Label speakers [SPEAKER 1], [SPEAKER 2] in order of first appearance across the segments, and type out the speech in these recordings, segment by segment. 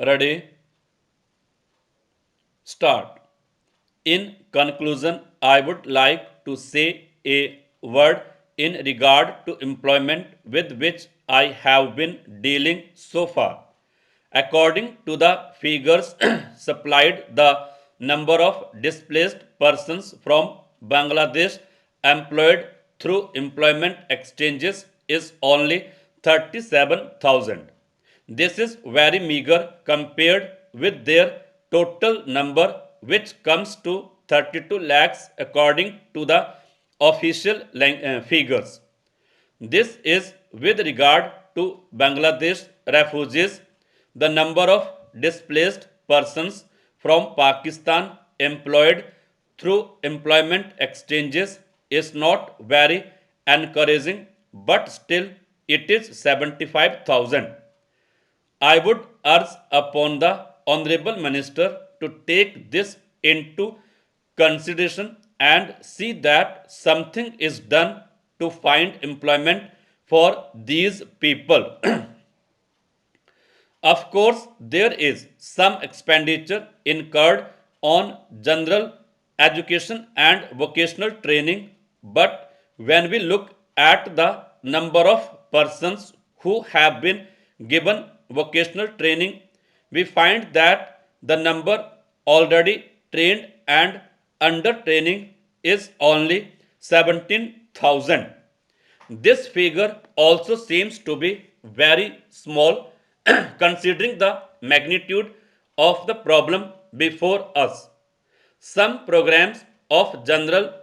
[SPEAKER 1] Ready? Start. In conclusion, I would like to say a word in regard to employment with which I have been dealing so far. According to the figures supplied, the number of displaced persons from Bangladesh employed through employment exchanges is only 37,000. This is very meager compared with their total number, which comes to 32 lakhs according to the official figures. This is with regard to Bangladesh refugees. The number of displaced persons from Pakistan employed through employment exchanges is not very encouraging, but still it is 75,000. I would urge upon the Honorable Minister to take this into consideration and see that something is done to find employment for these people. Of course, there is some expenditure incurred on general education and vocational training, but when we look at the number of persons who have been given vocational training, we find that the number already trained and under training is only 17,000. This figure also seems to be very small considering the magnitude of the problem before us. Some programs of general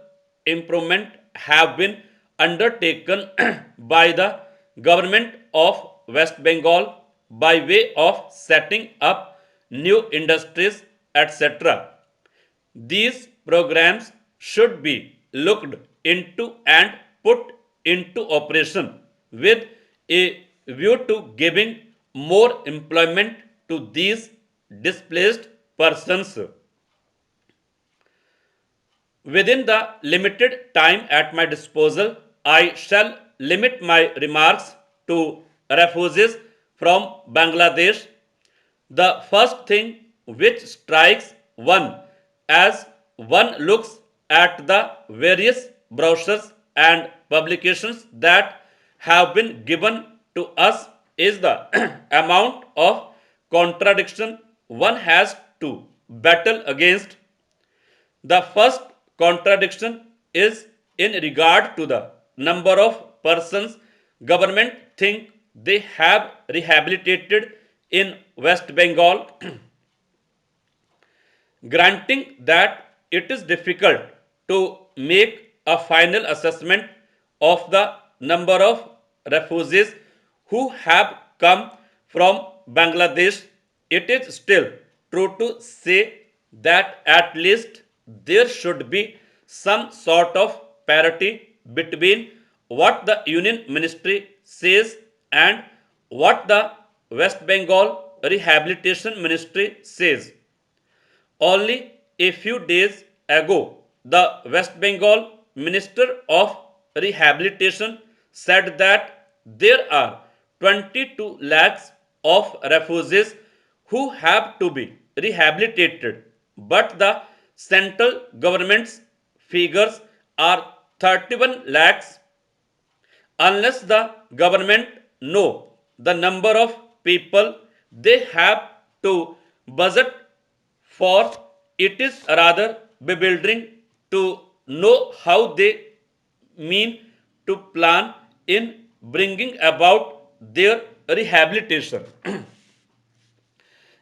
[SPEAKER 1] improvement have been undertaken by the government of West Bengal by way of setting up new industries, etc. These programs should be looked into and put into operation with a view to giving more employment to these displaced persons. Within the limited time at my disposal, I shall limit my remarks to refugees from Bangladesh. The first thing which strikes one as one looks at the various brochures and publications that have been given to us is the amount of contradiction one has to battle against. The first contradiction is in regard to the number of persons government think they have rehabilitated in West Bengal. Granting that it is difficult to make a final assessment of the number of refugees who have come from Bangladesh, it is still true to say that at least there should be some sort of parity between what the Union Ministry says and what the West Bengal Rehabilitation Ministry says. Only a few days ago, the West Bengal Minister of Rehabilitation said that there are 22 lakhs of refugees who have to be rehabilitated, but the central government's figures are 31 lakhs. Unless the government know the number of people they have to budget for, it is rather bewildering to know how they mean to plan in bringing about their rehabilitation.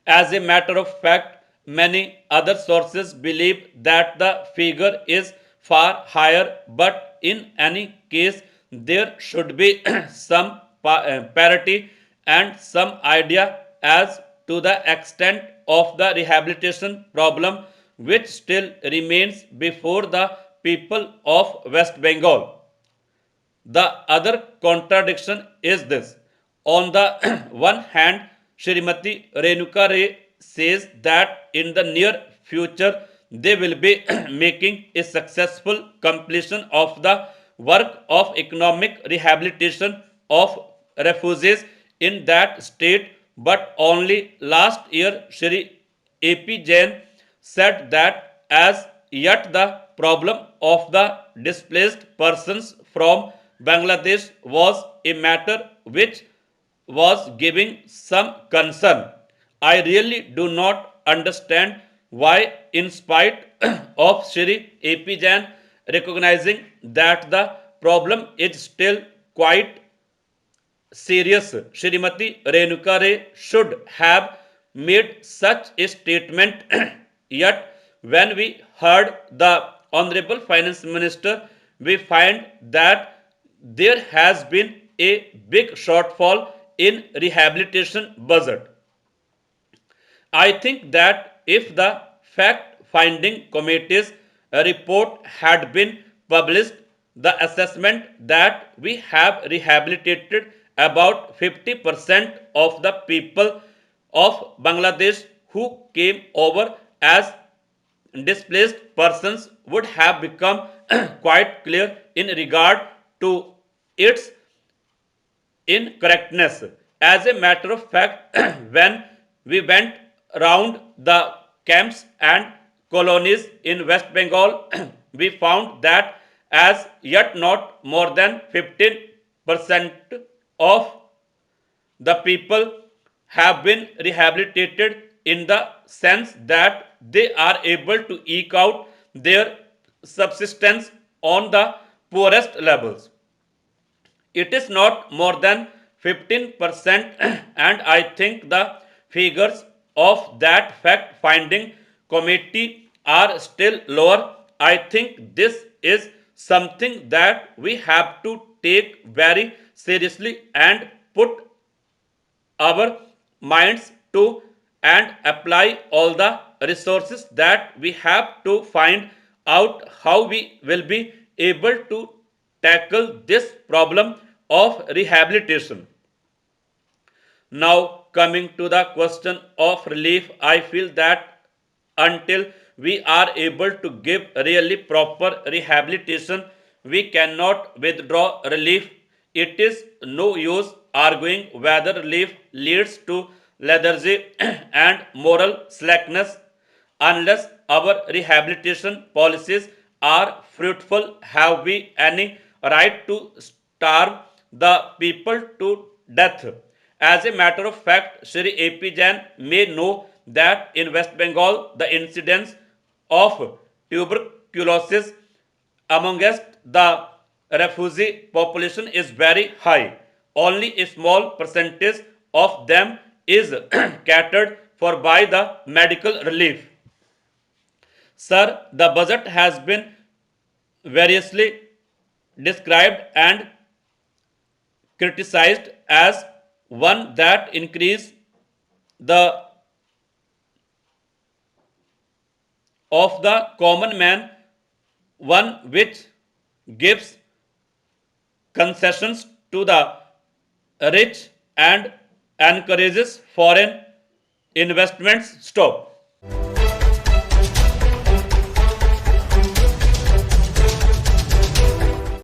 [SPEAKER 1] As a matter of fact, many other sources believe that the figure is far higher, but in any case, there should be some parity and some idea as to the extent of the rehabilitation problem which still remains before the people of West Bengal. The other contradiction is this. On the one hand, Srimati Renuka Ray says that in the near future they will be making a successful completion of the work of economic rehabilitation of refugees in that state But only last year Shri AP Jain said that as yet the problem of the displaced persons from Bangladesh was a matter which was giving some concern. I really do not understand why, in spite of Shri AP Jain recognizing that the problem is still quite serious, Shrimati Renuka Ray should have made such a statement. Yet, when we heard the Honorable Finance Minister, we find that there has been a big shortfall in rehabilitation budget. I think that if the fact finding committee's report had been published, the assessment that we have rehabilitated about 50% of the people of Bangladesh who came over as displaced persons would have become quite clear in regard to its incorrectness. As a matter of fact, when we went round the camps and colonies in West Bengal, we found that as yet not more than 15% of the people have been rehabilitated in the sense that they are able to eke out their subsistence on the poorest levels. It is not more than 15%, and I think the figures of that fact finding committee are still lower. I think this is something that we have to take very seriously and put our minds to and apply all the resources that we have to find out how we will be able to tackle this problem of rehabilitation. Now, coming to the question of relief, I feel that until we are able to give really proper rehabilitation, we cannot withdraw relief. It is no use arguing whether relief leads to lethargy and moral slackness unless our rehabilitation policies are fruitful. Have we any right to starve the people to death? As a matter of fact, Shri AP Jain may know that in West Bengal the incidence of tuberculosis amongst the refugee population is very high. Only a small percentage of them is catered for by the medical relief. Sir, the budget has been variously described and criticized as one that increase the of the common man, one which gives concessions to the rich and encourages foreign investments. Stop.